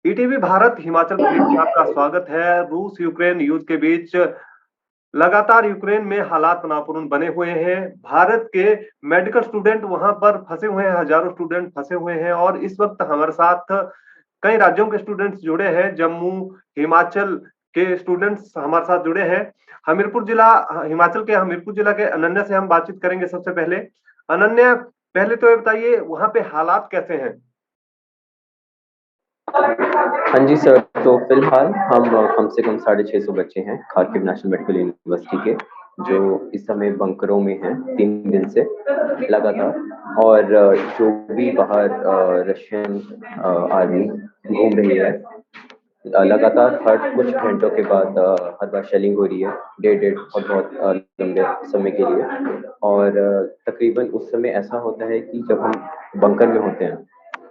ETV Bharat Himachal Pradesh में आपका स्वागत है। रूस यूक्रेन युद्ध के बीच लगातार यूक्रेन में हालात तनावपूर्ण बने हुए हैं। भारत के मेडिकल स्टूडेंट वहां पर फंसे हुए हैं, हजारों स्टूडेंट फंसे हुए हैं और इस वक्त हमारे साथ कई राज्यों के स्टूडेंट्स जुड़े हैं। जम्मू, हिमाचल के स्टूडेंट्स हमारे साथ जुड़े हैं। हमीरपुर जिला, हिमाचल के हमीरपुर जिला के अनन्या से हम बातचीत करेंगे। सबसे पहले अनन्या, पहले तो ये बताइए वहां पे हालात कैसे हैं? हाँ जी सर, तो फिलहाल हम कम से कम 650 बच्चे हैं खार्किव नेशनल मेडिकल यूनिवर्सिटी के, जी। जो इस समय बंकरों में हैं 3 दिन से लगातार। और जो भी बाहर रशियन आर्मी घूम रही है, लगातार हर कुछ घंटों के बाद हर बार शेलिंग हो रही है, डेढ़ डेढ़ और बहुत लंबे समय के लिए। और तकरीबन उस समय ऐसा होता है कि जब हम बंकर में होते हैं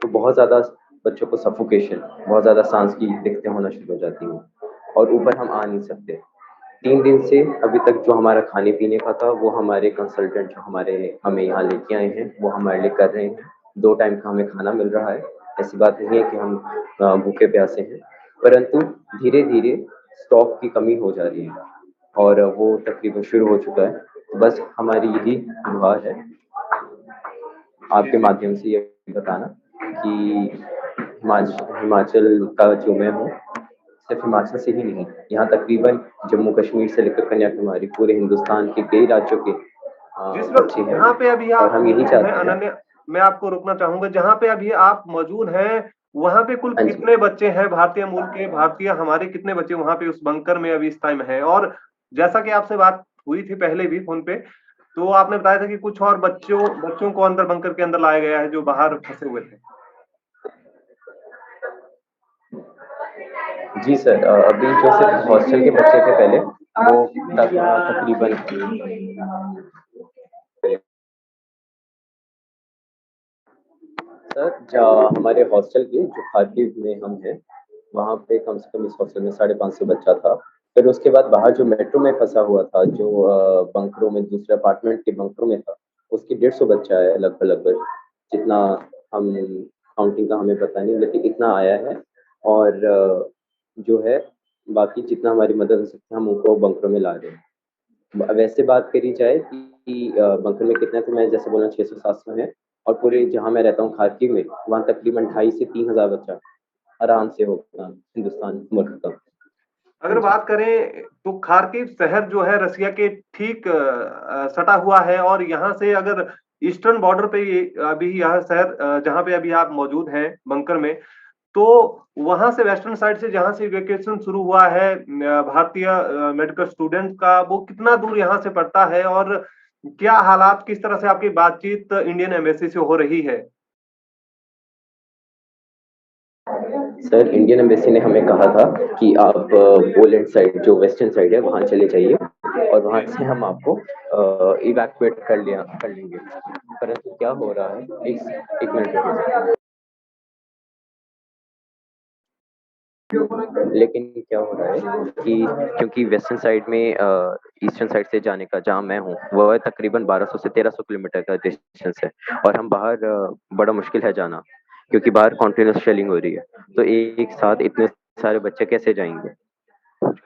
तो बहुत ज़्यादा बच्चों को सफोकेशन, बहुत ज़्यादा सांस की दिक्कतें होना शुरू हो जाती हैं और ऊपर हम आ नहीं सकते। 3 दिन से अभी तक जो हमारा खाने पीने का था वो हमारे कंसल्टेंट जो हमारे हमें यहाँ लेके आए हैं वो हमारे लिए कर रहे हैं। 2 टाइम का हमें खाना मिल रहा है। ऐसी बात नहीं है कि हम भूखे प्यासे हैं, परंतु धीरे धीरे स्टॉक की कमी हो जा रही है और वो तकरीबन शुरू हो चुका है। तो बस हमारी यही दुआ है जी आपके जी। माध्यम से ये बताना कि हिमाचल का जो मैं हूँ, सिर्फ हिमाचल से ही नहीं, यहाँ तकरीबन जम्मू कश्मीर से लेकर कन्याकुमारी पूरे हिंदुस्तान के कई राज्यों के जिस वक्त बच्चे हैं जहाँ पे अभी और आप हम यही मौजूद हैं चाहते हैं। अनन्या, मैं आपको रोकना चाहूंगा। जहाँ पे अभी आप मौजूद हैं वहां पे कुल हाँ जी। कितने बच्चे हैं भारतीय मूल के, भारतीय हमारे कितने बच्चे वहां पे उस बंकर में अभी इस टाइम है? और जैसा कि आपसे बात हुई थी पहले भी फोन पे, तो आपने बताया था कि कुछ और बच्चों बच्चों को अंदर बंकर के अंदर लाया गया है जो बाहर फंसे हुए थे। जी सर, अभी जो सिर्फ हॉस्टल के बच्चे थे पहले, वो तकरीबन सर, हमारे हॉस्टल के जो खारकीव में हम हैं, वहाँ पे कम से कम इस हॉस्टल में 550 बच्चा था। फिर उसके बाद बाहर जो मेट्रो में फंसा हुआ था, जो बंकरों में दूसरे अपार्टमेंट के बंकरों में था, उसकी 150 बच्चा है लगभग लगभग, जितना हम काउंटिंग का हमें पता नहीं, लेकिन इतना आया है। और जो है बाकी जितना हमारी मदद हो सकती है हम उनको बंकरों में ला रहे हैं। वैसे बात करी जाए कि बंकर में कितना है, तो मैं जैसे बोला 600-700 है। और जी। पूरे जहाँ मैं रहता हूँ खारकीव में, वहाँ तकरीबन 2,500 से 3,000 बच्चा आराम से होगा हिंदुस्तान मुल्क का। हाँ अगर जी। बात करें तो खार्किव शहर जो है रसिया के ठीक सटा हुआ है और यहाँ से अगर ईस्टर्न बॉर्डर पे अभी यह शहर जहाँ पे अभी आप मौजूद हैं बंकर में, तो वहां से वेस्टर्न साइड से जहां से इवैक्यूएशन शुरू हुआ है भारतीय मेडिकल स्टूडेंट का, वो कितना दूर यहाँ से पड़ता है? और क्या हालात, किस तरह से आपकी बातचीत इंडियन एम्बेसी से हो रही है? सर, इंडियन एम्बेसी ने हमें कहा था कि आप पोलैंड साइड जो वेस्टर्न साइड है वहाँ चले जाइए और वहाँ जी। से हम आपको इवैक्यूएट कर लेंगे। परंतु क्या हो रहा है, एक मिनट रुकिए। लेकिन क्या हो रहा है कि क्योंकि वेस्टर्न साइड में ईस्टर्न साइड से जाने का जहाँ मैं हूँ वह तकरीबन 1200 से 1300 किलोमीटर का डिस्टेंस है और हम बाहर बड़ा मुश्किल है जाना, क्योंकि बाहर कॉन्टिन्यूस शेलिंग हो रही है। तो एक साथ इतने सारे बच्चे कैसे जाएंगे?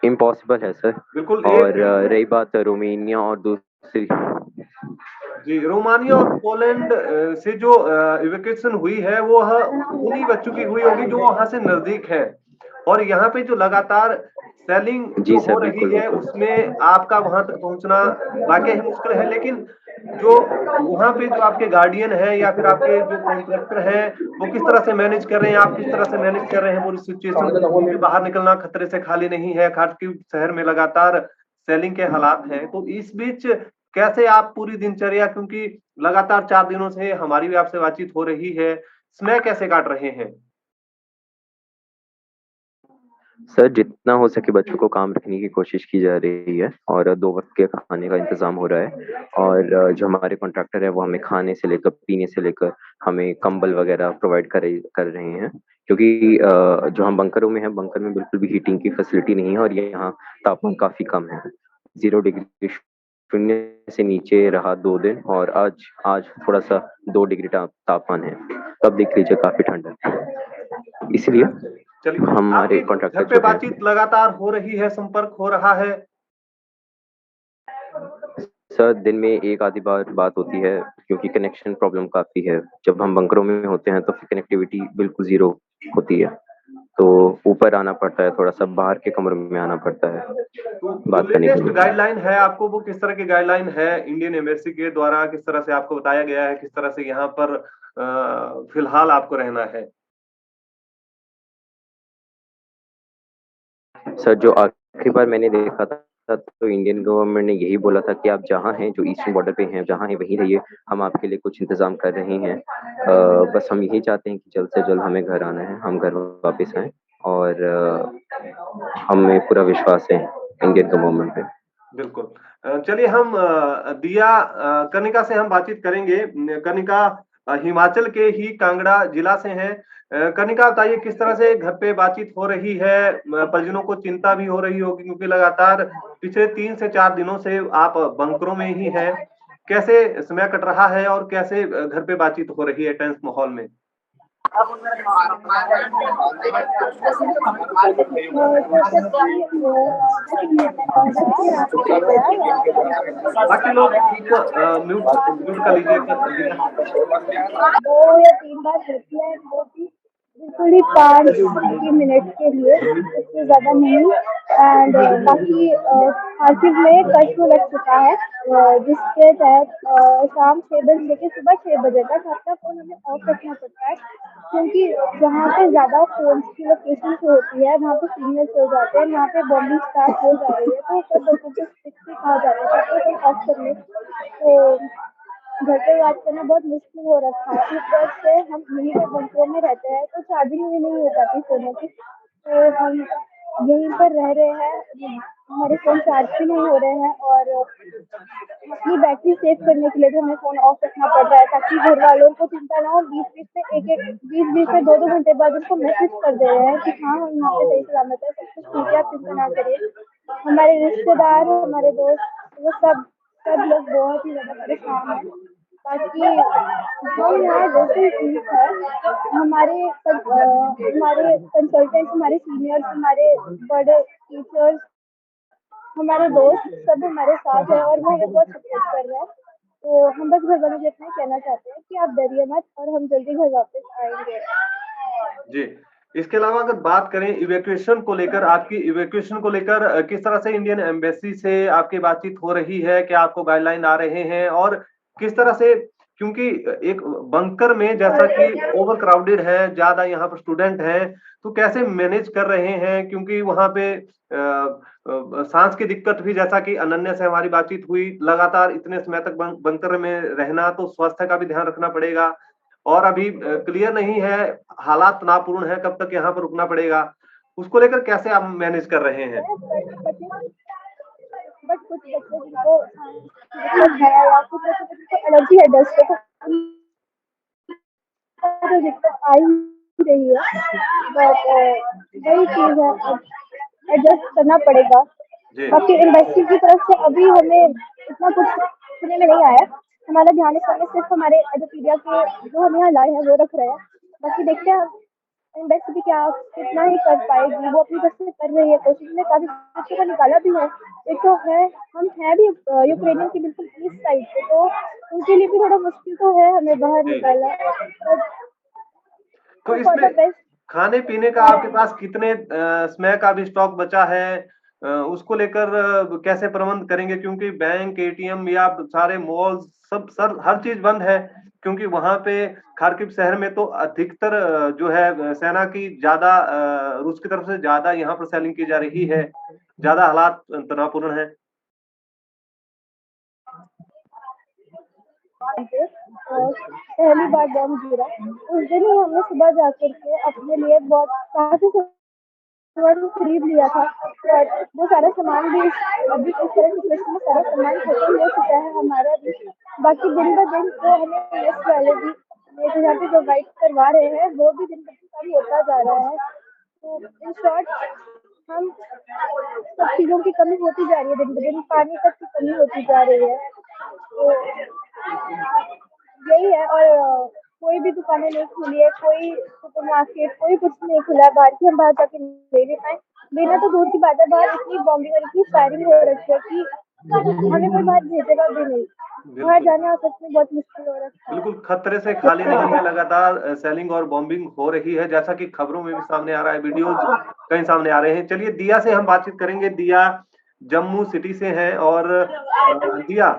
इम्पॉसिबल है सर। बिल्कुल और बिल्कुल। रही बात रोमेनिया और दूसरी। जी, रोमानिया और पोलैंड से जो इवैक्यूएशन हुई है वो उन्हीं बच्चों की हुई होगी जो वहां से नजदीक है। और यहाँ पे जो लगातार सेलिंग जी जो सर, हो रही बिल्कुल है बिल्कुल। उसमें आपका वहां तक पहुंचना वाकई ही मुश्किल है। लेकिन जो वहां पे जो आपके गार्डियन है या फिर आपके जो कॉन्ट्रैक्टर हैं, वो किस तरह से मैनेज कर रहे हैं, आप किस तरह से मैनेज कर रहे हैं पूरी सिचुएशन को? क्योंकि बाहर निकलना खतरे से खाली नहीं है। खासकर शहर में लगातार सेलिंग के हालात हैं, तो इस बीच कैसे आप पूरी दिनचर्या, क्योंकि लगातार 4 दिनों से हमारी भी आपसे बातचीत हो रही है, समय कैसे काट रहे हैं? सर, जितना हो सके बच्चों को काम रखने की कोशिश की जा रही है और 2 वक्त के खाने का इंतजाम हो रहा है। और जो हमारे कॉन्ट्रैक्टर है वो हमें खाने से लेकर पीने से लेकर हमें कंबल वगैरह प्रोवाइड कर रहे हैं, क्योंकि जो हम बंकरों में हैं, बंकर में बिल्कुल भी हीटिंग की फैसिलिटी नहीं है और यहाँ तापमान काफी कम है। 0 डिग्री शून्य से नीचे रहा 2 दिन और आज आज थोड़ा सा 2 डिग्री तापमान है, तब देख लीजिए काफी ठंड है। इसलिए चलिए, हमारे आपकी कॉन्ट्रैक्टर घर पे जो हैं। बातचीत लगातार हो रही है, संपर्क हो रहा है? सर दिन में एक आधी बार बात होती है क्योंकि कनेक्शन प्रॉब्लम काफ़ी है। जब हम बंकरों में होते हैं तो फिर कनेक्टिविटी बिल्कुल ज़ीरो होती है। तो ऊपर आना पड़ता है, थोड़ा-सा बाहर के कमरों में आना पड़ता है तो जो बात करने के लेटेस्ट लिए। गाइडलाइन है आपको, वो किस तरह की गाइडलाइन है इंडियन एम्बेसी के द्वारा? किस तरह से आपको बताया गया है, किस तरह से यहाँ पर फिलहाल आपको रहना है? सर जो आखिरी बार मैंने देखा था तो इंडियन गवर्नमेंट ने यही बोला था कि आप जहाँ हैं, जो ईस्टर्न बॉर्डर पे हैं, जहाँ हैं वहीं रहिए, हम आपके लिए कुछ इंतज़ाम कर रहे हैं। बस हम यही चाहते हैं कि जल्द से जल्द हमें घर आना है, हम घर वापस आएँ और हमें पूरा विश्वास है इंडियन गवर्नमेंट पे। बिल्कुल। चलिए हम दिया कनिका से हम बातचीत करेंगे। कनिका हिमाचल के ही कांगड़ा जिला से हैं। कनिका बताइए किस तरह से घर पे बातचीत हो रही है? परिजनों को चिंता भी हो रही होगी क्योंकि लगातार पिछले 3 से 4 दिनों से आप बंकरों में ही हैं। कैसे समय कट रहा है और कैसे घर पे बातचीत हो रही है टेंस माहौल में? बाकी लोग इसको म्यूट म्यूट कर लीजिए दिया। 2 या 3 बार होती है, वो भी बिल्कुल ही 5 मिनट के लिए, उससे ज़्यादा नहीं। एंड बाकी आर्थिक में कर्फ्यू लग चुका है, जिसके तहत शाम 6 बजे से लेके सुबह 6 बजे तक अपना फ़ोन हमें ऑफ रखना पड़ता है, क्योंकि जहाँ पे ज़्यादा फ़ोन्स की लोकेशंस होती है, वहाँ पे सिग्नल्स हो जाते हैं, वहाँ पे बॉम्बिंग स्टार्ट हो जा रही है, तो सब बच्चों को स्ट्रिक्टली कहा जाता है कि फ़ोन ऑफ कर लें। तो घर पे बात करना बहुत मुश्किल हो रखा है। ऊपर से हम यहीं पे बंकरों में रहते हैं, तो चार्जिंग भी नहीं हो पाती फ़ोनों की। तो हम यहीं पर रह रहे हैं, हमारे फ़ोन चार्ज भी नहीं हो रहे हैं, और अपनी बैटरी सेव करने के लिए भी हमें फ़ोन ऑफ रखना पड़ रहा है, ताकि घर वालों को चिंता ना हो। बीच-बीच में एक-एक, बीच-बीच में 2-2 घंटे बाद उनको मैसेज कर दे रहे हैं कि हाँ, हम यहाँ पे सही सलामत है, सब कुछ ठीक है, आप चिंता ना करिए। हमारे रिश्तेदार, हमारे दोस्त, वो सब लोग बहुत ही ज़्यादा परेशान हैं। बाकी हम यहाँ बिल्कुल ठीक है। हमारे कंसल्टेंट्स, हमारे सीनियर्स, हमारे बड़े टीचर्स, हमारे दोस्त सब हमारे साथ हैं, और वो हमें बहुत सपोर्ट कर रहे हैं। तो हम बस घर वालों से इतना ही कहना चाहते हैं कि आप डरिए मत, और हम जल्दी घर वापस आएँगे। जी। इसके अलावा अगर बात करें इवैक्यूएशन को लेकर, आपकी इवैक्यूएशन को लेकर किस तरह से इंडियन एम्बेसी से आपकी बातचीत हो रही है? क्या आपको गाइडलाइन आ रहे हैं? और किस तरह से, क्योंकि एक बंकर में जैसा कि ओवर क्राउडेड है, ज़्यादा यहाँ पर स्टूडेंट हैं, तो कैसे मैनेज कर रहे हैं? क्योंकि वहाँ पे साँस की दिक्कत भी, जैसा कि अनन्या से हमारी बातचीत हुई, लगातार इतने समय तक बंकर में रहना, तो स्वास्थ्य का भी ध्यान रखना पड़ेगा। और अभी क्लियर नहीं है, हालात तनावपूर्ण है, कब तक यहाँ पर रुकना पड़ेगा? उसको लेकर कैसे आप मैनेज कर रहे हैं? बट कुछ बच्चे जिनको दिक्कत है, या कुछ बच्चों को जिनको एलर्जी है डस्ट से, तो तो दिक्कत आ ही रही है। बट वही चीज़ है, अब एडजस्ट करना पड़ेगा। जी, बाकी एम्बेसी की तरफ से अभी हमें इतना कुछ सुनने में नहीं आया। हमारा ध्यान इस समय सिर्फ हमारे एडोपीडिया के जो हम यहाँ लाए हैं वो रख रहे हैं। बाकी देखते हैं एम्बेसी भी क्या कितना ही कर पाएगी, वो अपनी तरफ से कर रही है कोशिश, ने काफ़ी बच्चों को निकाला भी है। एक तो है, हम हैं भी यूक्रेनियन की बिल्कुल ईस्ट साइड पे, तो उनके लिए भी थोड़ा मुश्किल तो है हमें बाहर जी। निकालना, बट तो फॉर इसमें द बेस्ट। खाने-पीने का आपके पास कितने समय का भी स्टॉक बचा है? उसको लेकर कैसे प्रबंध करेंगे? क्योंकि बैंक, एटीएम या सारे मॉल्स सब सर हर चीज़ बंद है। क्योंकि वहाँ पे खार्किव शहर में तो अधिकतर जो है सेना की ज़्यादा रूस की तरफ से ज़्यादा यहाँ पर सेलिंग की जा रही है। ज़्यादा हालात तनावपूर्ण हैं। पे पहली बार बम गिरा, उस दिन ही हमने सुबह जाकर के अपने लिए बहुत काफ़ी सामान खरीद लिया था, और वो सारा सामान भी अभी इस तरह सिचुएशन में सारा सामान खत्म हो चुका है हमारा भी। बाकी दिन ब दिन तो हमें मेस वाले भी मेरे यहाँ पे प्रोवाइड करवा रहे हैं, वो भी दिन ब दिन कम होता जा रहा है। तो इन शॉर्ट, हम सब चीज़ों की कमी होती जा रही है दिन ब दिन, पानी तक की कमी होती जा रही है। तो यही है, और कोई भी दुकानें नहीं खुली है, कोई सुपरमार्केट, कोई कुछ नहीं खुला है बाहर कि हम बाहर जाके ले भी पाएँ। लेना तो दूर की बात है, बाहर इतनी बॉम्बिंग और इतनी फायरिंग हो रखी है कि हमें कोई बाहर भेजेगा भी नहीं। बाहर बिल्कुल। जाना सच में बहुत मुश्किल हो रखा है। बिल्कुल, खतरे से खाली नहीं है, लगातार सेलिंग और बॉम्बिंग हो रही है, जैसा कि खबरों में भी सामने आ रहा है, वीडियोज़ कई सामने आ रहे हैं। चलिए दिया से हम बातचीत करेंगे, दिया जम्मू सिटी से हैं और दिया,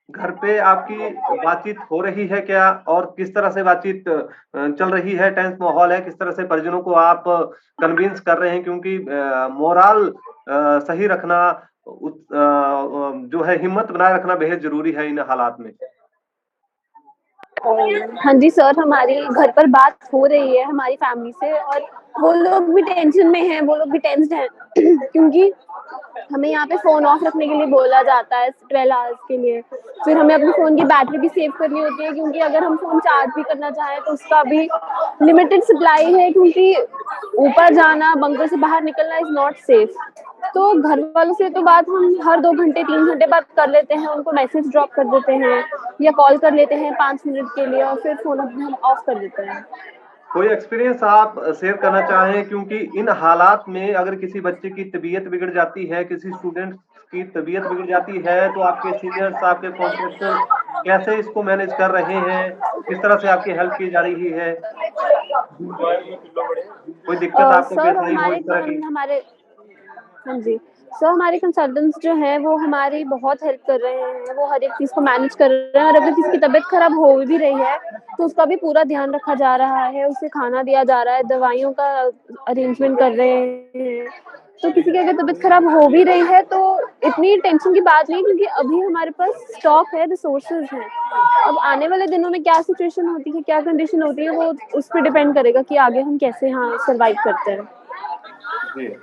घर पे आपकी बातचीत हो रही है क्या? और किस तरह से बातचीत चल रही है? टेंस माहौल है, किस तरह से परिजनों को आप कन्विंस कर रहे हैं? क्योंकि मोरल सही रखना जो है हिम्मत बनाए रखना बेहद ज़रूरी है इन हालात में। हाँ जी सर, हमारी घर पर बात हो रही है हमारी फैमिली से और वो लोग भी टेंशन में हैं, वो लोग भी टेंस्ड हैं क्योंकि हमें यहाँ पे फ़ोन ऑफ रखने के लिए बोला जाता है 12 आवर्स के लिए। फिर हमें अपने फ़ोन की बैटरी भी सेव करनी होती है क्योंकि अगर हम फ़ोन चार्ज भी करना चाहें तो उसका भी लिमिटेड सप्लाई है क्योंकि ऊपर जाना, बंकर से बाहर निकलना इज़ नॉट सेफ। तो घर वालों से तो बात हम हर 2 घंटे 3 घंटे बाद कर लेते हैं, उनको मैसेज ड्रॉप कर देते हैं या कॉल कर लेते हैं 5 मिनट के लिए और फिर फ़ोन अपने हम ऑफ कर देते हैं। कोई एक्सपीरियंस आप शेयर करना चाहें, क्योंकि इन हालात में अगर किसी बच्चे की तबीयत बिगड़ जाती है, किसी स्टूडेंट की तबीयत बिगड़ जाती है, तो आपके सीनियर्स, आपके कॉन्ट्रैक्टर कैसे इसको मैनेज कर रहे हैं? किस तरह से आपकी हेल्प की जा रही है? कोई दिक्कत आपको सर पेश आई हो हमारे इस तरह की? हमारे हाँ जी। सर हमारे कंसल्टेंट्स जो हैं वो हमारी बहुत हेल्प कर रहे हैं, वो हर एक चीज़ को मैनेज कर रहे हैं और अगर किसी की तबीयत खराब हो भी रही है, तो उसका भी पूरा ध्यान रखा जा रहा है, उसे खाना दिया जा रहा है, दवाइयों का अरेंजमेंट कर रहे हैं। तो किसी की अगर तबीयत खराब हो भी रही है तो इतनी टेंशन की बात नहीं क्योंकि अभी हमारे पास स्टॉक है, रिसोर्सेज़ हैं। अब आने वाले दिनों में क्या सिचुएशन होती है, क्या कंडीशन होती है, वो उस पे डिपेंड करेगा कि आगे हम कैसे सर्वाइव करते हैं। जी।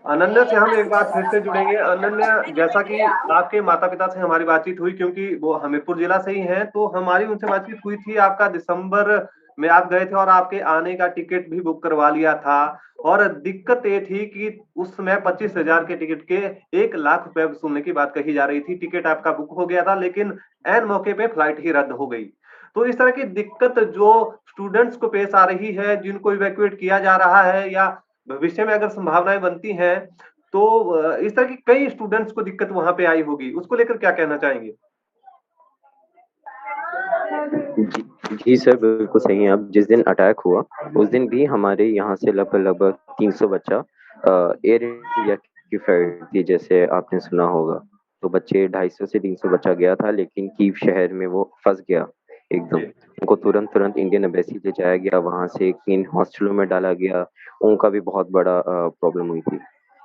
अनन्या से हम एक बार फिर से जुड़ेंगे। अनन्या, जैसा कि आपके माता-पिता से हमारी बातचीत हुई, क्योंकि वो हमीरपुर जिला से ही हैं, तो हमारी उनसे बातचीत हुई थी। आपका दिसंबर में आप गए थे और आपके आने का टिकट भी बुक करवा लिया था और दिक्कत ये थी कि उस समय 25,000 के टिकट के 1 लाख रुपए वसूलने की बात कही जा रही थी। टिकट आपका बुक हो गया था, लेकिन ऐन मौके पे फ्लाइट ही रद्द हो गई। तो इस तरह की दिक्कत जो स्टूडेंट्स को पेश आ रही है, जिनको इवैक्यूएट किया जा रहा है या भविष्य में अगर संभावनाएँ बनती हैं, तो इस तरह की कई स्टूडेंट्स को दिक्कत वहाँ पे आई होगी, उसको लेकर क्या कहना चाहेंगे? जी, जी सर, बिल्कुल सही हैं आप। जिस दिन अटैक हुआ, उस दिन भी हमारे यहाँ से लगभग-लगभग 300 बच्चा एयर इंडिया की फ्लाइट थी, जैसे आपने सुना होगा। तो बच्चे 250 से 300 बच्चा गया था, लेकिन कीव शहर में वो फँस गया एकदम। जी। उनको तुरंत-तुरंत इंडियन एम्बेसी ले जाया गया, वहाँ से इन हॉस्टलों में डाला गया। उनका भी बहुत बड़ा प्रॉब्लम हुई थी।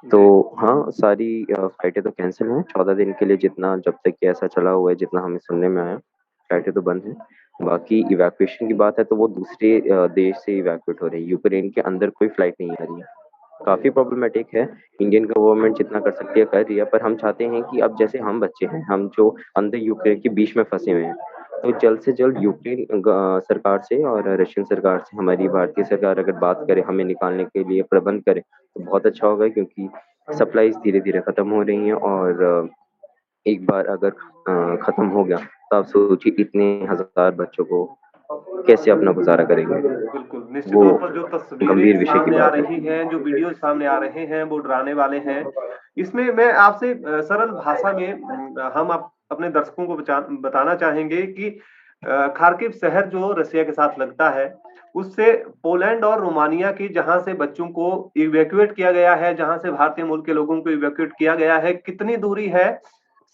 तो जी। हाँ, सारी फ्लाइटें तो कैंसल हैं, 14 दिन के लिए जितना जब तक कि ऐसा चला हुआ है, जितना हमें सुनने में आया, फ्लाइटें तो बंद हैं। बाकी इवैक्यूएशन की बात है तो वो दूसरे देश से इवैक्यूएट हो रही है, यूक्रेन के अंदर कोई फ्लाइट नहीं आ रही है। काफ़ी प्रॉब्लमेटिक है, इंडियन गवर्नमेंट जितना कर सकती है कर रही है, पर हम चाहते हैं कि अब जैसे हम बच्चे हैं, हम जो अंदर यूक्रेन के बीच में फँसे हुए हैं, तो जल्द से जल्द यूक्रेन सरकार से और रशियन सरकार से हमारी भारतीय सरकार अगर बात करे, हमें निकालने के लिए प्रबंध करे, तो बहुत अच्छा होगा क्योंकि सप्लाइज़ धीरे-धीरे खत्म हो रही हैं और एक बार अगर खत्म हो गया, तो आप सोचिए इतने हज़ार बच्चों को कैसे अपना गुज़ारा करेंगे? बिल्कुल, निश्चित वो तौर पर जो तस्वीरें गंभीर विषय की सामने आ बात है। रही हैं, जो वीडियोज़ सामने आ रहे हैं, वो डराने वाले हैं। इसमें मैं आपसे सरल भाषा में हम अपने दर्शकों को बताना चाहेंगे कि खार्किव शहर जो रसिया के साथ लगता है, उससे पोलैंड और रोमानिया की, जहाँ से बच्चों को इवैक्यूएट किया गया है, जहाँ से भारतीय मूल के लोगों को इवैक्यूएट किया गया है, कितनी दूरी है?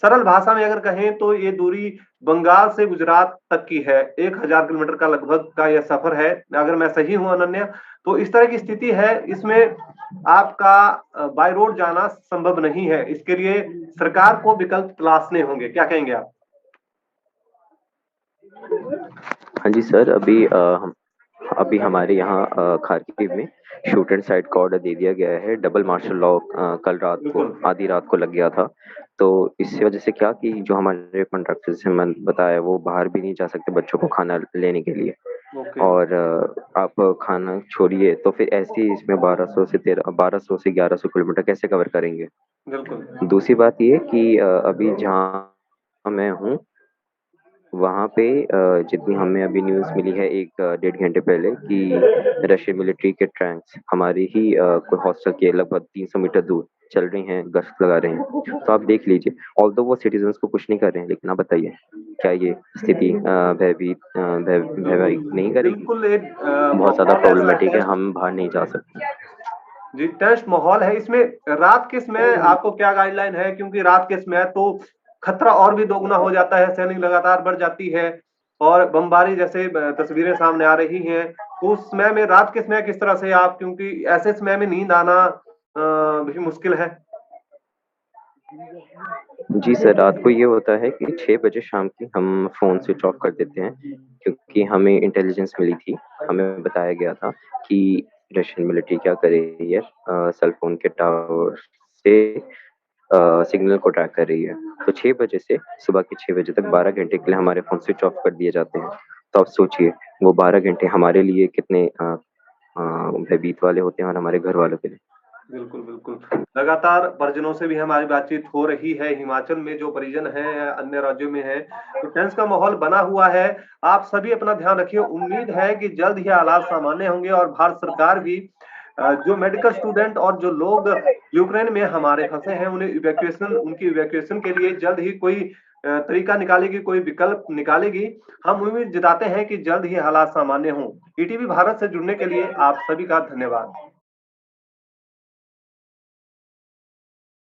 सरल भाषा में अगर कहें तो ये दूरी बंगाल से गुजरात तक की है। 1000 किलोमीटर का लगभग का यह सफ़र है, अगर मैं सही हूँ अनन्या। तो इस तरह की स्थिति है, इसमें आपका बाय रोड जाना संभव नहीं है। इसके लिए सरकार को विकल्प तलाशने होंगे। क्या कहेंगे आप? हाँ जी सर, अभी हमारे यहाँ खार्किव में शूट एंड साइट का ऑर्डर दे दिया गया है। डबल मार्शल लॉ कल रात को बिल्कुल। आधी रात को लग गया था। तो इसकी वजह से क्या कि जो हमारे कॉन्ट्रैक्टर जैसे मैंने बताया वो बाहर भी नहीं जा सकते बच्चों को खाना लेने के लिए। ओके। और आप खाना छोड़िए तो फिर ऐसे ही इसमें 1200 से 1100 किलोमीटर कैसे कवर करेंगे? बिल्कुल। दूसरी बात ये कि अभी जहाँ मैं हूँ वहाँ पे जितनी हमें अभी न्यूज़ मिली है 1 डेढ़ घंटे पहले कि रशियन मिलिट्री के टैंक्स हमारे ही कोई हॉस्टल के लगभग 300 मीटर दूर चल रही हैं, गश्त लगा रहे हैं। तो आप देख लीजिए, ऑल्दो वो सिटीजन्स को कुछ नहीं कर रहे हैं, लेकिन आप बताइए, क्या ये स्थिति भयभीत नहीं करेगी? बिल्कुल एक बहुत ज़्यादा माहौल ऐसा प्रॉब्लमैटिक है, टेंस हम बाहर नहीं जा सकते। जी, टेंस माहौल है। इसमें रात के समय आपको क्या गाइडलाइन है? क्योंकि रात के समय तो खतरा और भी दोगुना हो जाता है, सैनिक लगातार बढ़ जाती है और बमबारी जैसे तस्वीरें सामने आ रही हैं। तो उस समय में रात के समय किस तरह से आप, क्योंकि ऐसे समय में नींद आना भी मुश्किल है। जी सर, रात को ये होता है कि 6 बजे शाम की हम फ़ोन स्विच ऑफ कर देते हैं, क्योंकि हमें इंटेलिजेंस मिली थी, हमें बताया गया था कि रशियन मिलिट्री क्या कर रही है, सेल फ़ोन के टावर से सिग्नल को ट्रैक कर रही है। तो 6 बजे से सुबह के 6 बजे तक 12 घंटे के लिए हमारे फ़ोन स्विच ऑफ कर दिए जाते हैं। तो आप सोचिए, वो 12 घंटे हमारे लिए कितने भयभीत वाले होते हैं और हमारे घर वालों के लिए। बिल्कुल, बिल्कुल। लगातार परिजनों से भी हमारी बातचीत हो रही है। हिमाचल में जो परिजन हैं या अन्य राज्यों में हैं, तो टेंस का माहौल बना हुआ है। आप सभी अपना ध्यान रखिए। उम्मीद है कि जल्द ही हालात सामान्य होंगे और भारत सरकार भी जो मेडिकल स्टूडेंट और जो लोग यूक्रेन में हमारे फँसे हैं, उनकी इवैक्यूएशन के लिए जल्द ही कोई तरीका निकालेगी, कोई विकल्प निकालेगी। हम उम्मीद जताते हैं कि जल्द ही हालात सामान्य हों। ईटीवी भारत से जुड़ने के लिए आप सभी का धन्यवाद।